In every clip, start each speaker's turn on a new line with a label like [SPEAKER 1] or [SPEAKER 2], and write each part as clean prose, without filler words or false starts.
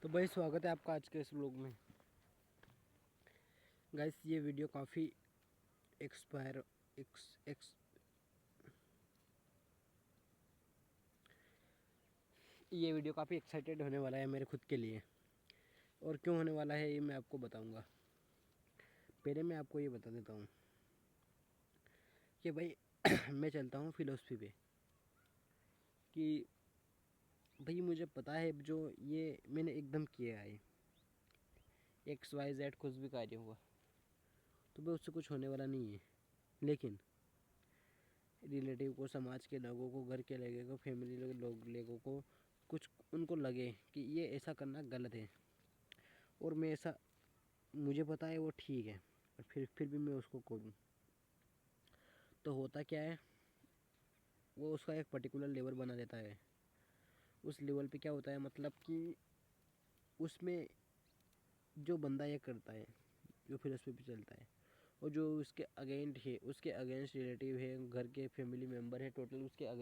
[SPEAKER 1] तो भाई स्वागत है आपका आज के इस व्लॉग में। गाइस ये वीडियो काफ़ी एक्सपायर एक्स एक्स ये वीडियो काफ़ी एक्साइटेड होने वाला है मेरे खुद के लिए। और क्यों होने वाला है ये मैं आपको बताऊंगा। पहले मैं आपको ये बता देता हूँ कि भाई मैं चलता हूँ फिलोसफी पे कि भाई मुझे पता है जो ये मैंने एकदम किया है XYZ कुछ भी कार्य हुआ तो भाई उससे कुछ होने वाला नहीं है। लेकिन रिलेटिव को, समाज के लोगों को, घर के लोगों को, फैमिली लोगों को कुछ उनको लगे कि ये ऐसा करना गलत है और मैं ऐसा, मुझे पता है वो ठीक है और फिर भी मैं उसको करूँ तो होता क्या है, वो उसका एक पर्टिकुलर लेवल बना देता है। उस लेवल पे क्या होता है मतलब कि उसमें जो बंदा ये करता है, जो फिर उस पर चलता है और जो उसके अगेंस्ट है, उसके अगेंस्ट रिलेटिव है, घर के फैमिली मेम्बर है, टोटल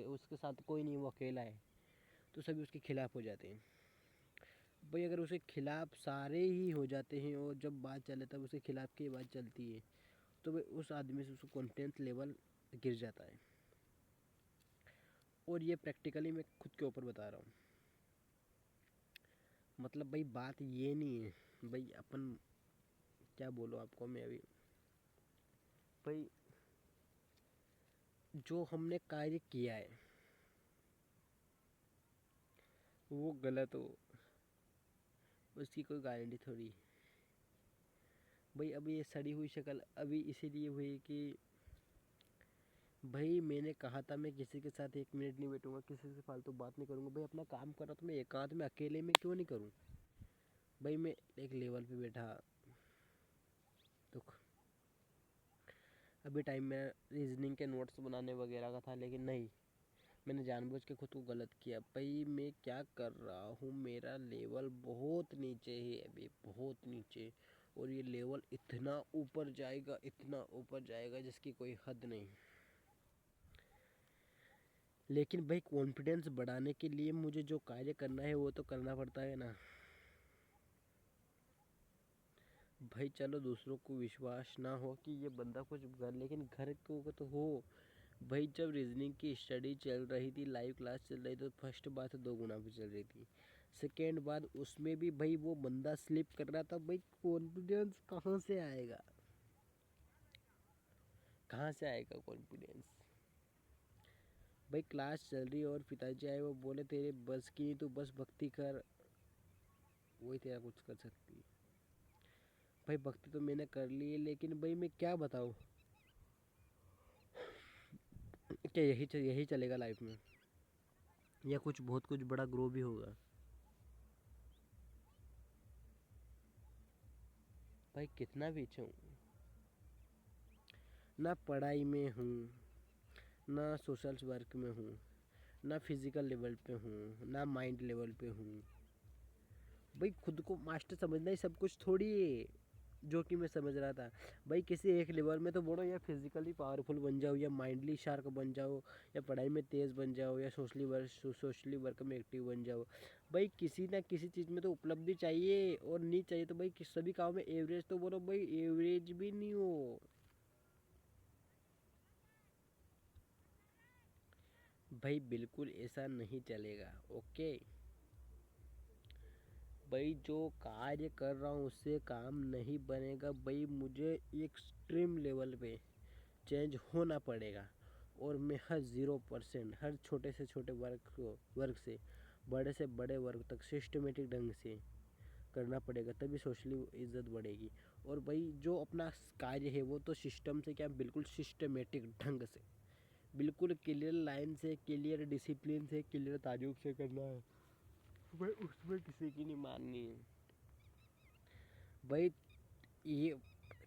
[SPEAKER 1] उसके साथ कोई नहीं, वो अकेला है, तो सभी उसके खिलाफ हो जाते हैं। भाई अगर उसके खिलाफ सारे ही हो जाते हैं और जब बात चले तब उसके खिलाफ की बात चलती है तो भाई उस आदमी से उसका कॉन्फिडेंस लेवल गिर जाता है। और ये प्रैक्टिकली मैं खुद के ऊपर बता रहा हूँ। मतलब भाई बात ये नहीं है भाई, अपन क्या बोलो आपको मैं अभी, भाई जो हमने कार्य किया है वो गलत हो, उसकी कोई गारंटी थोड़ी। भाई अभी ये सड़ी हुई शक्ल अभी इसीलिए हुई कि भाई मैंने कहा था मैं किसी के साथ 1 मिनट नहीं बैठूंगा, किसी से फालतू बात नहीं करूंगा। भाई अपना काम कर रहा तो मैं एकांत में अकेले में क्यों नहीं करूं। भाई मैं एक लेवल पे बैठा तो अभी टाइम में रीजनिंग के नोट्स बनाने वगैरह का था, लेकिन नहीं, मैंने जानबूझ के खुद को गलत किया। भाई मैं क्या कर रहा हूँ, मेरा लेवल बहुत नीचे है अभी, बहुत नीचे। और ये लेवल इतना ऊपर जाएगा, इतना ऊपर जाएगा जिसकी कोई हद नहीं। लेकिन भाई कॉन्फिडेंस बढ़ाने के लिए मुझे जो कार्य करना है वो तो करना पड़ता है ना। भाई चलो दूसरों को विश्वास ना हो कि ये बंदा कुछ कर, लेकिन घर को तो हो। भाई जब रीजनिंग की स्टडी चल रही थी, लाइव क्लास चल रही, तो फर्स्ट बात 2 गुना पे चल रही थी। सेकेंड बात उसमें भी भाई वो बंदा स्लिप कर रहा था। भाई कॉन्फिडेंस कहाँ से आएगा, कहाँ से आएगा कॉन्फिडेंस। भाई क्लास चल रही है और पिताजी आए, वो बोले तेरे बस की नहीं, तू बस भक्ति कर, वही तेरा कुछ कर सकती है। भाई भक्ति तो मैंने कर ली है, लेकिन भाई मैं क्या बताऊँ, क्या यही चलेगा लाइफ में या कुछ बहुत कुछ बड़ा ग्रो भी होगा। भाई कितना पीछे हूँ, ना पढ़ाई में हूँ, ना सोशल वर्क में हूँ, ना फिजिकल लेवल पे हूँ, ना माइंड लेवल पे हूँ। भाई खुद को मास्टर समझना ही सब कुछ थोड़ी है जो कि मैं समझ रहा था। भाई किसी एक लेवल में तो बढ़ो, या फिजिकली पावरफुल बन जाओ, या माइंडली शार्प बन जाओ, या पढ़ाई में तेज़ बन जाओ, या सोशली वर्क में एक्टिव बन जाओ। भाई किसी ना किसी चीज़ में तो उपलब्धि चाहिए, और नहीं चाहिए तो भाई सभी काम में एवरेज तो बोलो, भाई एवरेज भी नहीं हो। भाई बिल्कुल ऐसा नहीं चलेगा, ओके। भाई जो कार्य कर रहा हूँ उससे काम नहीं बनेगा। भाई मुझे एक्सट्रीम लेवल पे चेंज होना पड़ेगा। और मैं हर 0%, हर छोटे से छोटे वर्क से बड़े से बड़े वर्क तक सिस्टमेटिक ढंग से करना पड़ेगा, तभी सोशली इज्जत बढ़ेगी। और भाई जो अपना कार्य है वो तो सिस्टम से क्या, बिल्कुल सिस्टमेटिक ढंग से, बिल्कुल क्लियर लाइन से, क्लियर डिसिप्लिन से, क्लियर ताजुब से करना है। भाई उसमें किसी की नहीं माननी है। भाई ये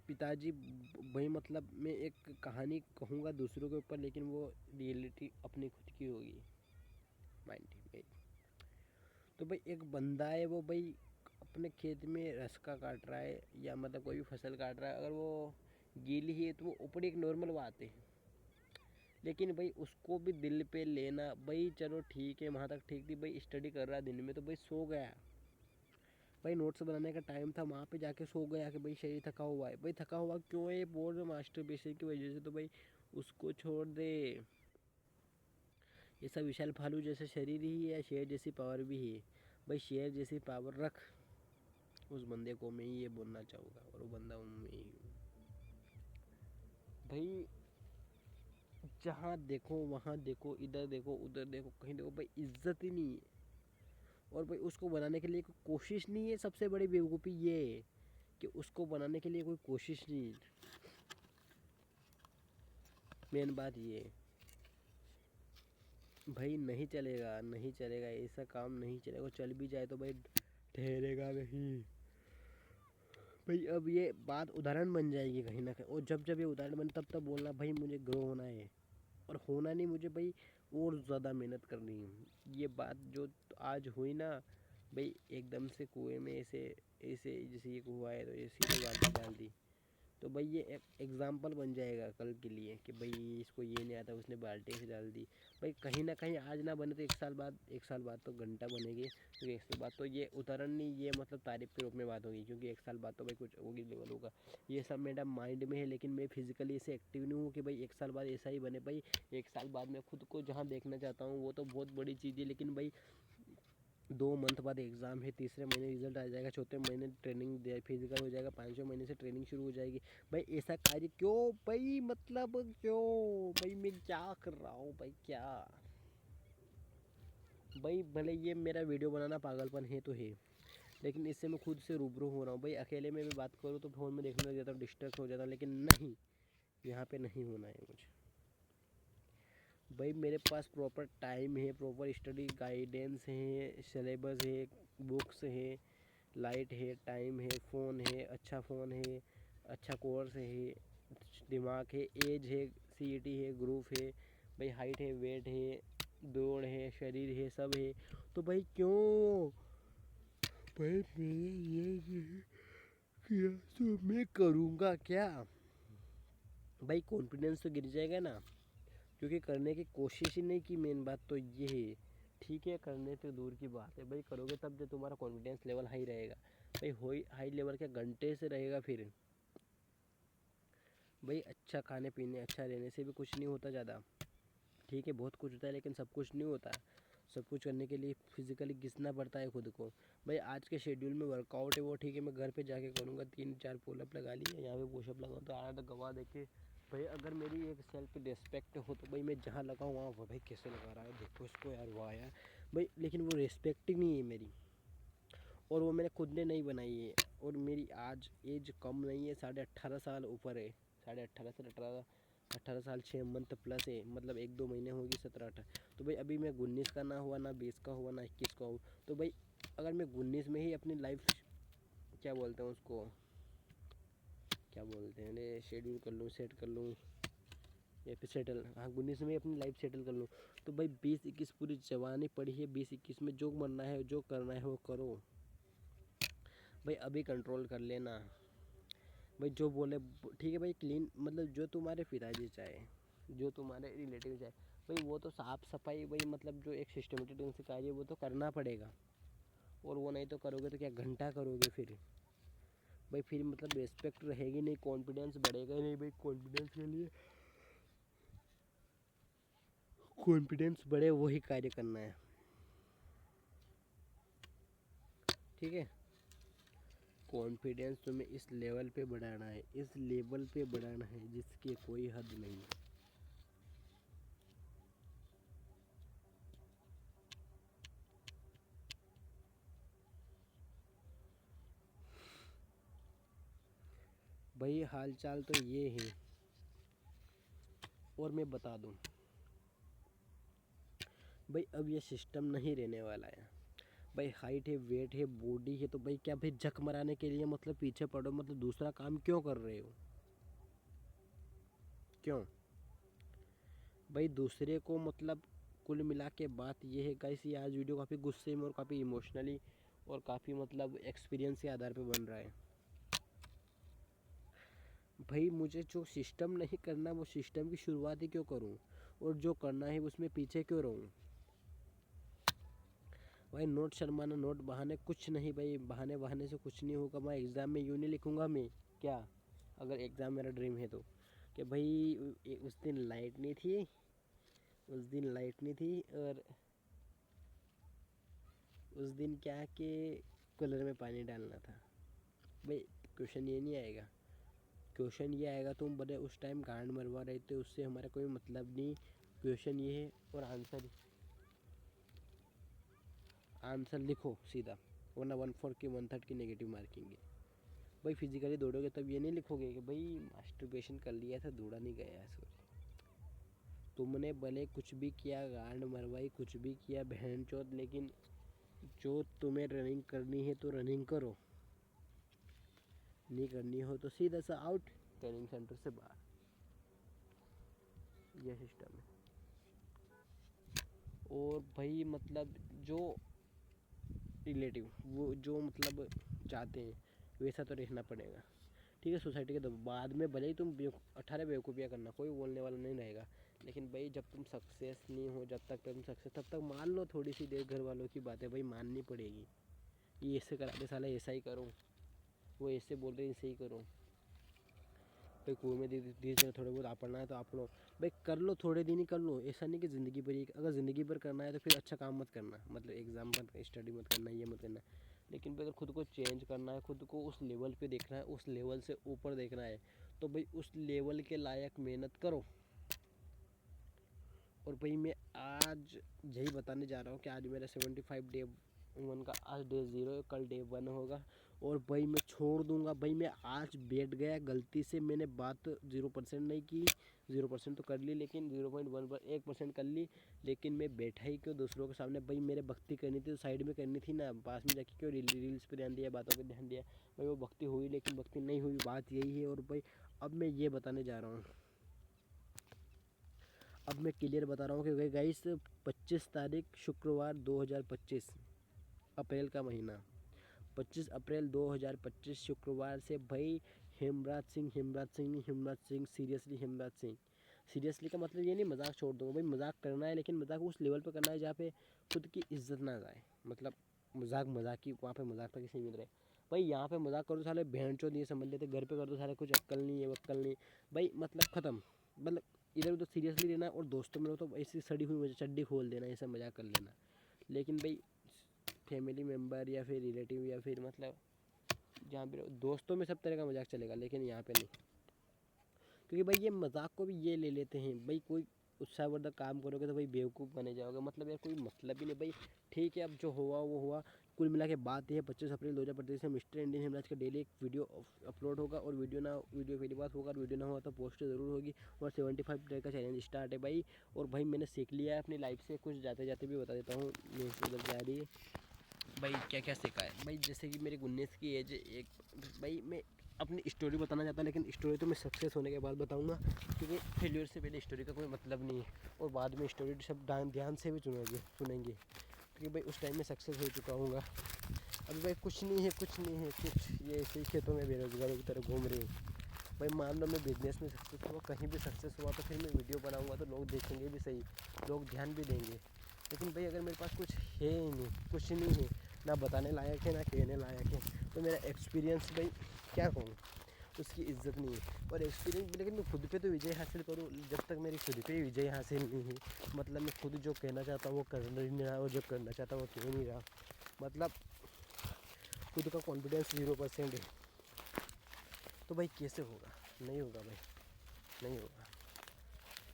[SPEAKER 1] पिताजी, भाई मतलब मैं एक कहानी कहूँगा दूसरों के ऊपर, लेकिन वो रियलिटी अपनी खुद की होगी, माइंड में। तो भाई एक बंदा है, वो भाई अपने खेत में रसका काट रहा है, या मतलब कोई भी फसल काट रहा है, अगर वो गीली है तो वो ऊपर एक नॉर्मल बात है। लेकिन भाई उसको भी दिल पे लेना, भाई चलो ठीक है, वहाँ तक ठीक थी। भाई स्टडी कर रहा दिन में तो भाई सो गया, भाई नोट्स बनाने का टाइम था, वहाँ पे जाके सो गया कि भाई शरीर थका हुआ है। भाई थका हुआ क्यों है? बोर्ड में मास्टरबेशन की वजह से। तो भाई उसको छोड़ दे। ये सब विशाल भालू जैसे शरीर ही है, शेर जैसी पावर भी है। भाई शेर जैसी पावर रख उस बंदे को, मैं ये बोलना चाहूँगा, और वो बंदा मैं ही हूँ। भाई जहाँ देखो वहाँ देखो, इधर देखो उधर देखो, कहीं देखो भाई इज्जत ही नहीं है। और भाई उसको बनाने के लिए कोई कोशिश नहीं है। सबसे बड़ी बेवकूफ़ी ये है कि उसको बनाने के लिए कोई कोशिश नहीं है। मेन बात ये है। भाई नहीं चलेगा, नहीं चलेगा, ऐसा काम नहीं चलेगा। चल भी जाए तो भाई ठहरेगा नहीं। भाई अब ये बात उदाहरण बन जाएगी कहीं ना कहीं, और जब जब ये उदाहरण बने तब तब बोलना भाई मुझे ग्रो होना है। और होना नहीं, मुझे भाई और ज़्यादा मेहनत करनी है। ये बात जो आज हुई ना भाई, एकदम से कुएं में ऐसे ऐसे जैसे ये कुआ है तो ये सीधे बाल्टी डाल दी, तो भाई ये एक एग्जाम्पल बन जाएगा कल के लिए कि भाई इसको ये नहीं आता, उसने बाल्टी से डाल दी। भाई कहीं ना कहीं आज ना बने तो एक साल बाद तो घंटा बनेगी, क्योंकि एक साल बाद तो ये उदाहरण नहीं, ये मतलब तारीफ के रूप में बात होगी, क्योंकि एक साल बाद तो भाई कुछ होगी लेवल होगा। ये सब मेरा माइंड में है, लेकिन मैं फिजिकली ऐसे एक्टिव नहीं हूँ कि भाई एक साल बाद ऐसा ही बने। भाई एक साल बाद मैं खुद को जहाँ देखना चाहता हूँ वो तो बहुत बड़ी चीज़ है, लेकिन भाई 2 मंथ बाद एग्ज़ाम है, तीसरे महीने रिजल्ट आ जाएगा, चौथे महीने ट्रेनिंग फिजिकल हो जाएगा, 5वें महीने से ट्रेनिंग शुरू हो जाएगी। भाई ऐसा कार्य क्यों? भाई मतलब क्यों? भाई मैं क्या कर रहा हूँ भाई, क्या? भाई भले ये मेरा वीडियो बनाना पागलपन है तो है, लेकिन इससे मैं खुद से रूबरू हो रहा हूँ। भाई अकेले में भी बात करूँ तो फ़ोन में देखने लग जाता हूँ, डिस्ट्रैक्ट हो जाता हूँ, लेकिन नहीं, यहाँ पे नहीं होना है मुझे। भाई मेरे पास प्रॉपर टाइम है, प्रॉपर स्टडी गाइडेंस है, सिलेबस है, बुक्स है, लाइट है, टाइम है, फ़ोन है, अच्छा फ़ोन है, अच्छा कोर्स है, दिमाग है, एज है, सीईटी है, ग्रुप है, भाई हाइट है, वेट है, दौड़ है, शरीर है, सब है। तो भाई क्यों? भाई मैंने ये नहीं किया तो मैं करूँगा क्या? भाई कॉन्फिडेंस तो गिर जाएगा ना, क्योंकि करने की कोशिश ही नहीं की। मेन बात तो ये है। ठीक है, करने तो दूर की बात है, भाई करोगे तब जो तुम्हारा कॉन्फिडेंस लेवल हाई रहेगा। भाई हाई लेवल के घंटे से रहेगा फिर। भाई अच्छा खाने पीने, अच्छा रहने से भी कुछ नहीं होता ज़्यादा। ठीक है, बहुत कुछ होता है, लेकिन सब कुछ नहीं होता। सब कुछ करने के लिए फिजिकली घिसना पड़ता है खुद को। भाई आज के शेड्यूल में वर्कआउट है वो ठीक है, मैं घर पे जाके करूँगा, 3-4 पुलअप लगा लिए, यहाँ पे पुशअप लगाऊँ तो आया तो गवा देखे। भाई अगर मेरी एक सेल्फ रिस्पेक्ट हो तो भाई मैं जहाँ लगाऊँ वहाँ भाई कैसे लगा रहा है, देखो इसको यार, वाह यार। भाई लेकिन वो रिस्पेक्ट ही नहीं है मेरी, और वो मैंने खुद ने नहीं बनाई है। और मेरी आज एज कम नहीं है, 18.5 साल ऊपर है। 18.5 से 18 साल 6 मंथ प्लस है, मतलब 1-2 महीने होगी 17-18। तो भाई अभी मैं 19 का ना हुआ, ना 20 का हुआ, ना 21 का हूँ। तो भाई अगर मैं 19 में ही अपनी लाइफ, क्या बोलते हैं उसको, क्या बोलते हैं अरे, शेड्यूल कर लूँ, सेट कर लूँ, या फिर सेटल, हाँ 19 में अपनी लाइफ सेटल कर लूँ, तो भाई 20-21 पूरी जवानी पड़ी है। 20-21 में जो मरना है, जो करना है वो करो। भाई अभी कंट्रोल कर लेना। भाई जो बोले ठीक है भाई, क्लीन मतलब जो तुम्हारे पिताजी चाहे, जो तुम्हारे रिलेटिव चाहे, भाई वो तो साफ़ सफाई, भाई मतलब जो एक सिस्टमेटिक ढंग से कार्य वो तो करना पड़ेगा। और वो नहीं तो करोगे तो क्या घंटा करोगे फिर? भाई फिर मतलब रिस्पेक्ट रहेगी नहीं, कॉन्फिडेंस बढ़ेगा ही नहीं। भाई कॉन्फिडेंस के लिए, कॉन्फिडेंस बढ़े वही कार्य करना है। ठीक है, कॉन्फिडेंस तुम्हें इस लेवल पे बढ़ाना है, इस लेवल पे बढ़ाना है जिसकी कोई हद नहीं। भाई हाल चाल तो ये है, और मैं बता दूं भाई अब ये सिस्टम नहीं रहने वाला है। भाई हाइट है, वेट है, बॉडी है, तो भाई क्या भाई झक मराने के लिए मतलब पीछे पड़ो, मतलब दूसरा काम क्यों कर रहे हो? क्यों? भाई दूसरे को मतलब, कुल मिला के बात ये है गाइस, ये आज वीडियो काफ़ी गुस्से में और काफ़ी इमोशनली और काफ़ी मतलब एक्सपीरियंस के आधार पे बन रहा है। भाई मुझे जो सिस्टम नहीं करना, वो सिस्टम की शुरुआत ही क्यों करूं? और जो करना है उसमें पीछे क्यों रहूं? भाई नोट शर्माना, नोट बहाने कुछ नहीं भाई, बहाने बहाने से कुछ नहीं होगा। मैं एग्ज़ाम में यूँ नहीं लिखूँगा मैं क्या, अगर एग्ज़ाम मेरा ड्रीम है तो, कि भाई उस दिन लाइट नहीं थी, उस दिन लाइट नहीं थी और उस दिन क्या कि कूलर में पानी डालना था। भाई क्वेश्चन ये नहीं आएगा, क्वेश्चन ये आएगा तुम बड़े उस टाइम गांड मरवा रहे थे, उससे हमारा कोई मतलब नहीं। क्वेश्चन ये है और आंसर, आंसर लिखो सीधा, वरना 1/4 की 1/3 की नेगेटिव मार्किंग है। भाई फिजिकली दौड़ोगे तब ये नहीं लिखोगे कि भाई मास्टरबेशन कर लिया था, दौड़ा नहीं गया है। तुमने भले कुछ भी किया, गांड मरवाई, कुछ भी किया बहन चौथ, लेकिन जो तुम्हें रनिंग करनी है तो रनिंग करो, नहीं करनी हो तो सीधा सा आउट, ट्रेनिंग सेंटर से बाहर। यह सिस्टम है। और भाई मतलब जो रिलेटिव वो जो मतलब चाहते हैं वैसा तो रहना पड़ेगा। ठीक है, सोसाइटी के बाद में भले ही तुम 18 बेवकूफ़ियाँ करना, कोई बोलने वाला नहीं रहेगा, लेकिन भाई जब तुम सक्सेस नहीं हो, जब तक तुम सक्सेस, तब तक मान लो थोड़ी सी देर घर वालों की बातें भाई माननी पड़ेगी। ये ऐसे करा दे साला, ऐसा ही करो, वो ऐसे बोल रहे ऐसे ही करो। भाई कुएं में धीरे धीरे थोड़े बहुत आपड़ना है तो आप लो, भाई कर लो, थोड़े दिन ही कर लो, ऐसा नहीं कि ज़िंदगी भर ही। अगर ज़िंदगी भर करना है तो फिर अच्छा काम मत करना, मतलब एग्ज़ाम मत, स्टडी मत करना, ये मत करना। लेकिन अगर खुद को चेंज करना है, खुद को उस लेवल पे देखना है, उस लेवल से ऊपर देखना है, तो भाई उस लेवल के लायक मेहनत करो। और भाई मैं आज यही बताने जा रहा हूँ कि आज मेरा 75 डे 1 का आज डे 0 है, कल डे 1 होगा। और भाई मैं छोड़ दूंगा, भाई मैं आज बैठ गया, गलती से मैंने बात 0% नहीं की, 0% तो कर ली, लेकिन 0.1 पर 1% कर ली। लेकिन मैं बैठा ही क्यों दूसरों के सामने, भाई मेरे भक्ति करनी थी तो साइड में करनी थी ना, पास में जाके क्यों रील्स पे ध्यान दिया, बातों पे ध्यान दिया। भाई वो भक्ति हुई, लेकिन भक्ति नहीं हुई, बात यही है। और भाई अब मैं ये बताने जा रहा हूँ, अब मैं क्लियर बता रहा हूँ कि गाइस 25 तारीख शुक्रवार 2025 अप्रैल का महीना, 25 अप्रैल 2025 शुक्रवार से भाई हेमराज सिंह, हेमराज सिंह नहीं, हेमराज सिंह सीरियसली, हेमराज सिंह सीरियसली का मतलब ये नहीं मजाक छोड़ दूँगा, भाई मजाक करना है, लेकिन मजाक उस लेवल पे करना है जहाँ पे खुद की इज्जत ना जाए। मतलब मजाक मजाक की, वहाँ पे मजाक तक ही सीमित रहे। भाई यहाँ पे मजाक कर दो साले बहन चोद नहीं समझ लेते, घर पे कर दो साले कुछ अक्ल नहीं है, वक्कल नहीं, भाई मतलब ख़त्म। मतलब इधर उधर सीरियसली लेना, और दोस्तों में तो ऐसी सड़ी हुई मुझे चड्डी खोल देना, ऐसा मजाक कर लेना। लेकिन भाई फैमिली मेम्बर या फिर रिलेटिव या फिर मतलब जहाँ पे दोस्तों में सब तरह का मजाक चलेगा, लेकिन यहाँ पे नहीं। क्योंकि भाई ये मजाक को भी ये ले लेते हैं, भाई कोई उत्साहवर्धक काम करोगे तो भाई बेवकूफ़ बने जाओगे, मतलब यार कोई मतलब ही नहीं भाई। ठीक है, अब जो हुआ वो हुआ। कुल मिला के बात ये 25 अप्रैल 2025 से मिस्टर इंडियन हेमराज का डेली एक वीडियो अपलोड होगा, और वीडियो पहली बात होगा, और वीडियो ना हुआ तो पोस्ट ज़रूर होगी। और 75 डे का चैलेंज स्टार्ट है भाई। और भाई मैंने सीख लिया है अपनी लाइफ से, कुछ जाते जाते भी बता देता हूँ, मैं उधर जा रही है भाई क्या क्या सीखा है। भाई जैसे कि मेरी 19 की एज, एक भाई मैं अपनी स्टोरी बताना चाहता, लेकिन स्टोरी तो मैं सक्सेस होने के बाद बताऊंगा, क्योंकि फेलियर से पहले स्टोरी का कोई मतलब नहीं है। और बाद में स्टोरी सब ध्यान से भी सुनेंगे, क्योंकि भाई उस टाइम में सक्सेस हो चुका हूँगा। अभी भाई कुछ नहीं है, कुछ नहीं है, कुछ ये ऐसे ही खेतों में बेरोजगारों की तरह घूम रही हूँ। भाई मान लो मैं बिजनेस में सक्सेस हुआ, कहीं भी सक्सेस हुआ, तो फिर मैं वीडियो बनाऊंगा तो लोग देखेंगे भी सही, लोग ध्यान भी देंगे। लेकिन भाई अगर मेरे पास कुछ है ही नहीं, कुछ नहीं है, ना बताने लायक है ना कहने लायक है, तो मेरा एक्सपीरियंस भाई क्या कहूँ, उसकी इज्जत नहीं है। और एक्सपीरियंस, लेकिन मैं खुद पे तो विजय हासिल करूँ, जब तक मेरी खुद पे विजय हासिल नहीं है, मतलब मैं खुद जो कहना चाहता हूँ वो कर नहीं रहा, और जो करना चाहता हूँ वो कह नहीं रहा, मतलब खुद का कॉन्फिडेंस 0% है, तो भाई कैसे होगा, नहीं होगा भाई, नहीं होगा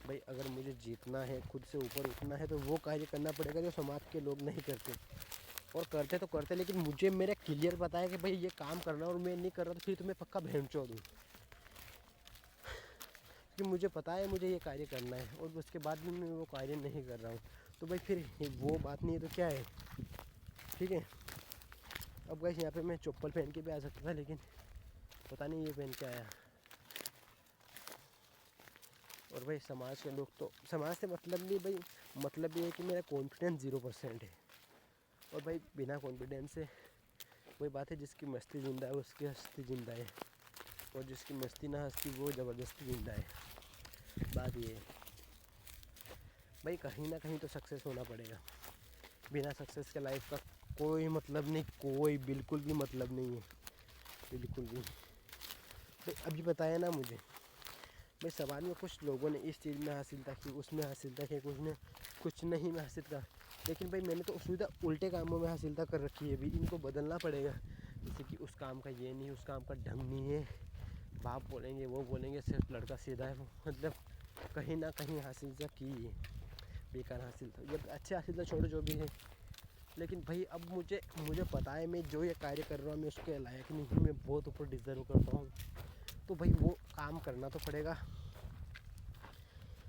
[SPEAKER 1] भाई। अगर मुझे जीतना है, खुद से ऊपर उठना है, तो वो कार्य करना पड़ेगा जो समाज के लोग नहीं करते। और करते तो करते, लेकिन मुझे मेरा क्लियर पता है कि भाई ये काम करना, और मैं नहीं कर रहा तो फिर तुम्हें पक्का भेड़-चोद दूँ, क्योंकि मुझे पता है मुझे ये कार्य करना है, और उसके बाद भी मैं वो कार्य नहीं कर रहा हूँ, तो भाई फिर वो बात नहीं है तो क्या है। ठीक है, अब गाइस यहाँ पे मैं चप्पल पहन के भी आ सकता था, लेकिन पता नहीं ये पहन के आया। और भाई समाज के लोग तो, समाज से मतलब नहीं भाई, मतलब ये है कि मेरा कॉन्फिडेंस 0% है। और भाई बिना कॉन्फिडेंस से वही बात है, जिसकी मस्ती ज़िंदा है उसकी हस्ती ज़िंदा है, और जिसकी मस्ती ना हस्ती वो ज़बरदस्ती ज़िंदा है। बात ये है भाई, कहीं ना कहीं तो सक्सेस होना पड़ेगा।
[SPEAKER 2] बिना सक्सेस के लाइफ का कोई मतलब नहीं, कोई बिल्कुल भी मतलब नहीं है, बिल्कुल भी। भाई अभी बताया ना मुझे, भाई समाज में कुछ लोगों ने इस चीज़ में हासिल था कि उसमें हासिल था कि कुछ ने कुछ नहीं में हासिल था, लेकिन भाई मैंने तो सुविधा उल्टे कामों में हासिल कर रखी है। अभी इनको बदलना पड़ेगा, जैसे कि उस काम का ये नहीं, उस काम का ढंग नहीं है, बाप बोलेंगे वो बोलेंगे, सिर्फ लड़का सीधा है वो, मतलब कहीं ना कहीं हासिल से की है, बेकार हासिल था। जब अच्छे हासिल था छोड़ो जो भी है, लेकिन भाई अब मुझे मुझे पता है मैं जो ये कार्य कर रहा हूँ मैं उसके लायक नहीं हूँ, मैं बहुत ऊपर डिज़र्व करता हूँ, तो भाई वो काम करना तो पड़ेगा।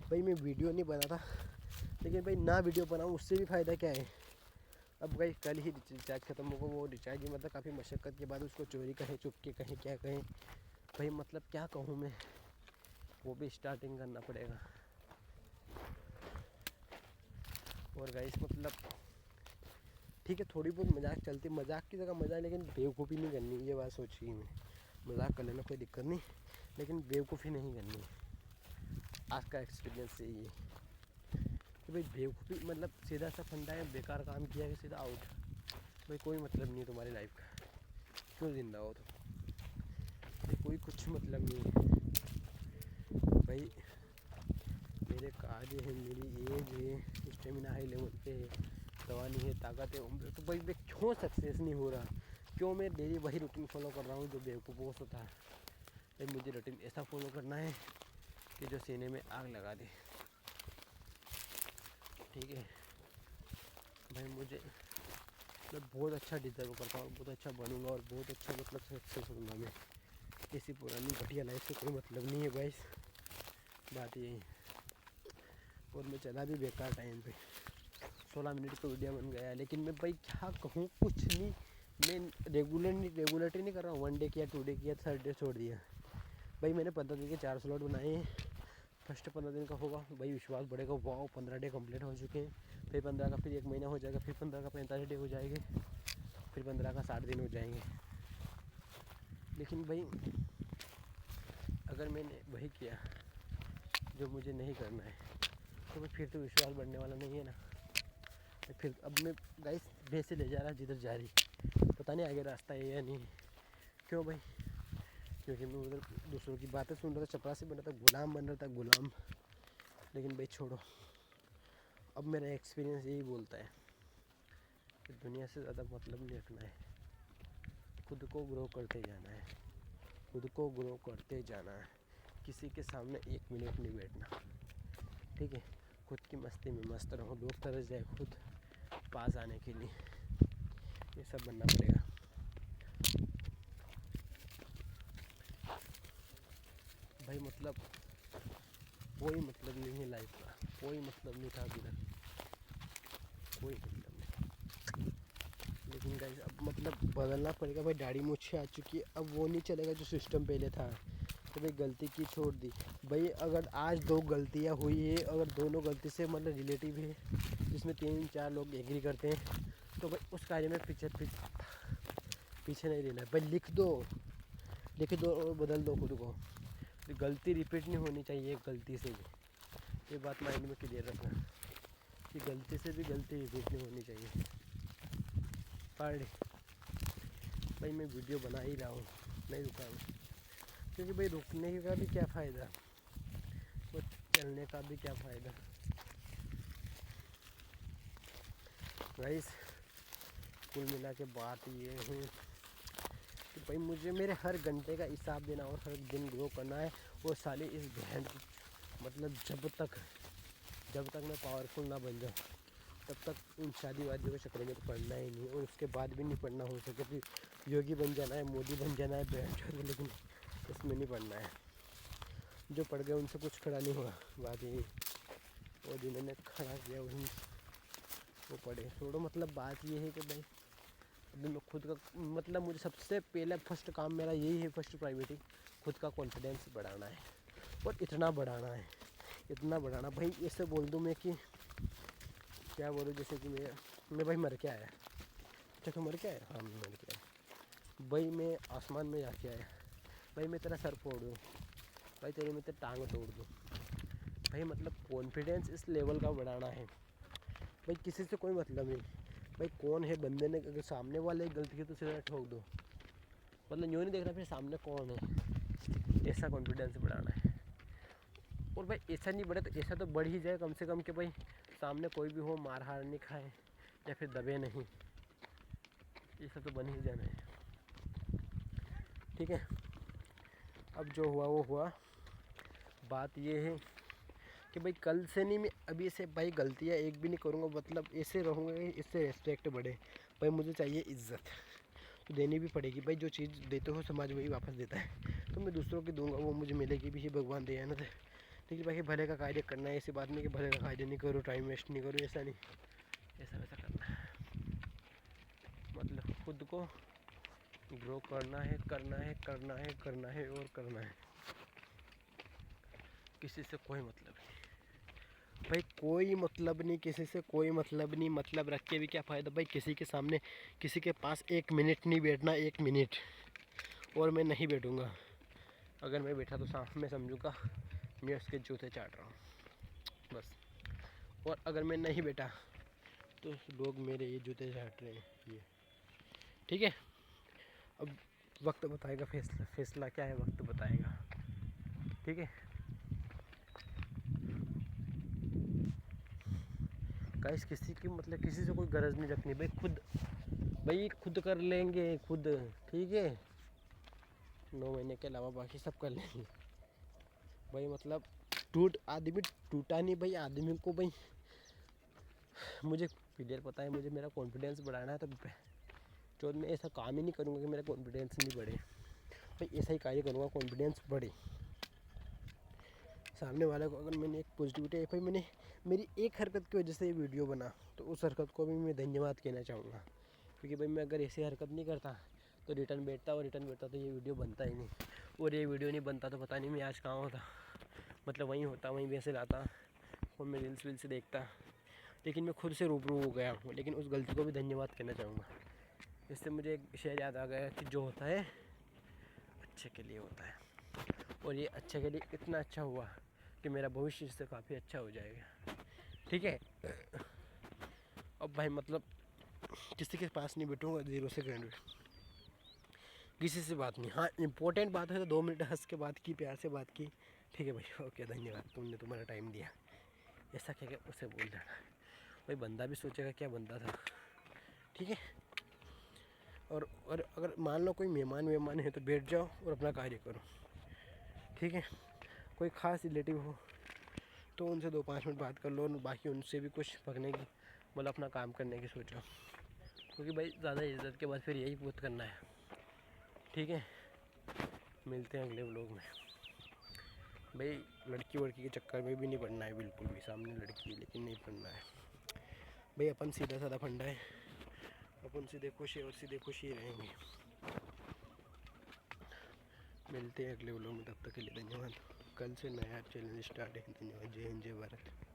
[SPEAKER 2] भाई मैं वीडियो नहीं बनाता, लेकिन भाई ना वीडियो बनाऊँ उससे भी फ़ायदा क्या है। अब भाई कल ही रिचार्ज ख़त्म होगा, वो रिचार्ज ही मतलब काफ़ी मशक्क़त के बाद उसको चोरी कहें, चुपके कहें, क्या कहें, भाई मतलब क्या कहूँ मैं, वो भी स्टार्टिंग करना पड़ेगा। और गाइस मतलब ठीक है, थोड़ी बहुत मजाक चलती, मजाक की जगह मजा है, लेकिन बेवकूफ़ी नहीं करनी, ये बात सोची मैं। मजाक कर लेना कोई दिक्कत नहीं, लेकिन बेवकूफ़ी नहीं करनी। आज का एक्सपीरियंस यही है कि भाई बेवकूफ़ी मतलब सीधा सा फंडा है, बेकार काम किया है सीधा आउट, भाई कोई मतलब नहीं है तुम्हारी लाइफ का, क्यों जिंदा हो तो कोई कुछ मतलब नहीं है। भाई मेरे कार्य है, मेरी एज है, स्टेमिना हाई लेवल पे है, जवानी है, ताकत है, उम्र, तो भाई मैं क्यों सक्सेस नहीं हो रहा, क्यों मैं डेली वही रूटीन फॉलो कर रहा हूँ जो बेवकूफ़ों को होता है। भाई मुझे रूटीन ऐसा फॉलो करना है कि जो सीने में आग लगा दे, ठीक है भाई। मुझे मैं बहुत अच्छा डिज़र्व करता हूँ, बहुत अच्छा बनूंगा और बहुत अच्छा मतलब सक्सेस होऊंगा मैं। किसी पुरानी घटिया लाइफ से कोई मतलब नहीं है गाइस, बात यही। और मैं चला भी बेकार टाइम पे, 16 मिनट का वीडियो बन गया, लेकिन मैं भाई क्या कहूँ, कुछ नहीं, मैं रेगुलेटरी नहीं कर रहा हूँ, 1 डे किया, 2 डे किया, 3rd डे छोड़ दिया। भाई मैंने 15 दिन के 4 स्लॉट बनाए हैं, फर्स्ट 15 दिन का होगा भाई विश्वास बढ़ेगा, वाह 15 डे कंप्लीट हो चुके हैं, फिर 15 का फिर 1 महीना हो जाएगा, फिर 15 का 45 डे हो जाएंगे, फिर 15 का 60 दिन हो जाएंगे। लेकिन भाई अगर मैंने वही किया जो मुझे नहीं करना है, तो भाई फिर तो विश्वास बढ़ने वाला नहीं है ना। फिर अब मैं गाइस वैसे ले जा रहा जिधर जा रही, पता नहीं आगे रास्ता है या नहीं। क्यों भाई, क्योंकि मैं उधर दूसरों की बातें सुन रहा था, चपरासी बन रहा था, गुलाम बन रहा था, गुलाम। लेकिन भाई छोड़ो, अब मेरा एक्सपीरियंस यही बोलता है कि दुनिया से ज़्यादा मतलब नहीं रखना है, खुद को ग्रो करते जाना है, खुद को ग्रो करते जाना है, किसी के सामने 1 मिनट नहीं बैठना, ठीक है। खुद की मस्ती में मस्त रहो, लोग तरस जाए खुद पास आने के लिए, ये सब बनना पड़ेगा। भाई मतलब कोई मतलब नहीं है लाइफ का, कोई मतलब नहीं था अभी तक, कोई मतलब नहीं। लेकिन गाइस अब मतलब बदलना पड़ेगा भाई, दाढ़ी मूछें आ चुकी है, अब वो नहीं चलेगा जो सिस्टम पहले था। तो भाई गलती की छोड़ दी, भाई अगर आज 2 गलतियाँ हुई है, अगर दोनों गलती से मतलब रिलेटिव है, जिसमें 3-4 लोग एग्री करते हैं, तो भाई उस कार्य में पीछे नहीं रहना है भाई, लिख दो और बदल दो खुद को। गलती रिपीट नहीं होनी चाहिए गलती से भी, ये बात माइंड में क्लियर रखना कि गलती से भी गलती रिपीट नहीं होनी चाहिए। पर भाई मैं वीडियो बना ही रहा हूँ, नहीं रुका हूँ, क्योंकि भाई रुकने का भी क्या फ़ायदा, वो चलने का भी क्या फ़ायदा। गाइस कुल मिला के बात ये है कि भाई मुझे मेरे हर घंटे का हिसाब देना और हर दिन ग्रो करना है। वो साले इस बहन मतलब जब तक मैं पावरफुल ना बन जाऊँ, तब तक इन शादी वादियों के चक्कर में तो पढ़ना ही नहीं, और उसके बाद भी नहीं पढ़ना, हो सके फिर योगी बन जाना है, मोदी बन जाना है, बहन, लेकिन इसमें नहीं पढ़ना है। जो पढ़ गए उनसे कुछ खड़ा नहीं हुआ, बात यही। और जिन्होंने खड़ा किया वही वो पढ़े, छोड़ो। मतलब बात ये है कि भाई अभी मैं खुद का मतलब मुझे सबसे पहले फर्स्ट काम मेरा यही है, फर्स्ट प्रायोरिटी खुद का कॉन्फिडेंस बढ़ाना है, और इतना बढ़ाना भाई। ऐसे बोल दूँ मैं कि क्या बोलूँ, जैसे कि मैं भाई मर के आया, अच्छा तो मर के आया, हाँ मैं मर के आया भाई, मैं आसमान में जाके आया भाई, मैं तेरा सर फोड़ दूँ भाई, तेरी मैं तेरी टांग तोड़ दूँ भाई। मतलब कॉन्फिडेंस इस लेवल का बढ़ाना है भाई, किसी से कोई मतलब नहीं। भाई कौन है बंदे ने, अगर सामने वाले की गलती की तो सीधा ठोक दो, मतलब यूँ नहीं देखना फिर सामने कौन है, ऐसा कॉन्फिडेंस बढ़ाना है। और भाई ऐसा नहीं बढ़े तो ऐसा तो बढ़ ही जाए कम से कम कि भाई सामने कोई भी हो मार हार नहीं खाए या फिर दबे नहीं, ऐसा तो बन ही जाना है। ठीक है, अब जो हुआ वो हुआ। बात ये है कि भाई कल से नहीं, मैं अभी से भाई गलतियाँ एक भी नहीं करूँगा, मतलब ऐसे रहूँगा, इससे रिस्पेक्ट बढ़े। भाई मुझे चाहिए इज्जत, तो देनी भी पड़ेगी भाई, जो चीज़ देते हो समाज वही वापस देता है, तो मैं दूसरों की दूंगा वो मुझे मिलेगी भी, ये भगवान दे ना। लेकिन भाई भले का कार्य करना है, ऐसी बात नहीं कि भले का कार्य नहीं करो, टाइम वेस्ट नहीं करो, ऐसा नहीं, ऐसा वैसा करना है। मतलब खुद को ग्रो करना है, करना है, करना है, करना है और करना है। किसी से कोई मतलब नहीं भाई, कोई मतलब नहीं किसी से, कोई मतलब नहीं। मतलब रख के भी क्या फ़ायदा भाई, किसी के सामने किसी के पास 1 मिनट नहीं बैठना, 1 मिनट, और मैं नहीं बैठूँगा। अगर मैं बैठा तो मैं समझूँगा मैं उसके जूते चाट रहा हूँ बस। और अगर मैं नहीं बैठा तो लोग मेरे ये जूते चाट रहे हैं ये। ठीक है, अब वक्त बताएगा फैसला, फैसला क्या है वक्त बताएगा। ठीक है गाइस, किसी की मतलब किसी से कोई गरज नहीं रखनी भाई, खुद कर लेंगे खुद। ठीक है, 9 महीने के अलावा बाकी सब कर लेंगे भाई। मतलब आदमी टूटा नहीं भाई, आदमी को भाई, मुझे क्लियर पता है, मुझे मेरा कॉन्फिडेंस बढ़ाना है, तो मैं ऐसा काम ही नहीं करूँगा कि मेरा कॉन्फिडेंस नहीं बढ़े भाई, ऐसा ही कार्य करूँगा कॉन्फिडेंस बढ़े। सामने वाले को अगर मैंने एक पॉजिटिविटी भाई, मैंने मेरी एक हरकत की वजह से ये वीडियो बना, तो उस हरकत को भी मैं धन्यवाद कहना चाहूँगा। क्योंकि भाई मैं अगर ऐसी हरकत नहीं करता तो रिटर्न बैठता तो ये वीडियो बनता ही नहीं, और ये वीडियो नहीं बनता तो पता नहीं मैं आज कहाँ होता। मतलब वहीं होता, वहीं वैसे लाता और मैं रील्स वील्स देखता, लेकिन मैं खुद से रूबरू हो गया हूँ। लेकिन उस गलती को भी धन्यवाद कहना चाहूँगा। इससे मुझे एक शेर याद आ गया कि जो होता है अच्छे के लिए होता है, और ये अच्छे के लिए इतना अच्छा हुआ कि मेरा भविष्य इससे काफ़ी अच्छा हो जाएगा। ठीक है, अब भाई मतलब किसी के पास नहीं बैठूँगा, 0 से ग्रेजुएट, किसी से बात नहीं। हाँ इंपॉर्टेंट बात है तो 2 मिनट हंस के बात की, प्यार से बात की, ठीक है भाई ओके धन्यवाद, तुमने तुम्हारा टाइम दिया, ऐसा कह के उसे बोल देना भाई। बंदा भी सोचेगा क्या बंदा था। ठीक है, और अगर मान लो कोई मेहमान है तो बैठ जाओ और अपना कार्य करो। ठीक है, कोई ख़ास रिलेटिव हो तो उनसे 2-5 मिनट बात कर लो, और बाकी उनसे भी कुछ पकने की मतलब अपना काम करने की सोचो, क्योंकि भाई ज़्यादा इज्जत के बाद फिर यही बहुत करना है। ठीक है, मिलते हैं अगले व्लॉग में। भाई लड़की वड़की के चक्कर में भी नहीं पड़ना है बिल्कुल भी, सामने लड़की है लेकिन नहीं पड़ना है भाई। अपन सीधा साधा फंडा है, अपन सीधे खुश है और सीधे खुश ही रहेंगे। मिलते हैं अगले व्लॉग में, तब तक के लिए धन्यवाद। कल से नया चैलेंज स्टार्ट है। धन्यवाद, जय हिंद जय भारत।